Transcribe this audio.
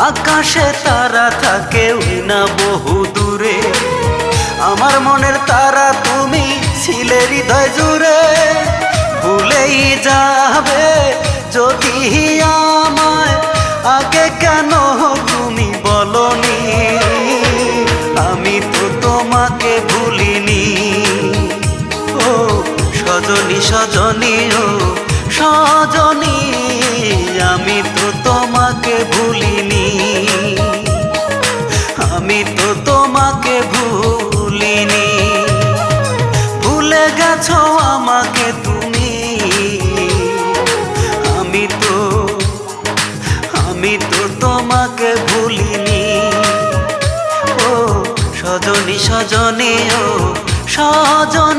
আকাশে তারা থাকে ওই না বহু দূরে, আমার মনের তারা তুমি ছিলে হৃদয় জুড়ে। ভুলেই যাবে যদি আমায়, আগে কেন তুমি বলনি? আমি তো তোমাকে ভুলিনি। ও সজনী সজনী, ও সজনী, আমি তো তোমাকে ভুলিনি। আমি তো তোমাকে ভুলিনি। ভুলে গেছো আমাকে তুমি, আমি তো তোমাকে ভুলিনি। ও সজনী সজনী, ও সজনী।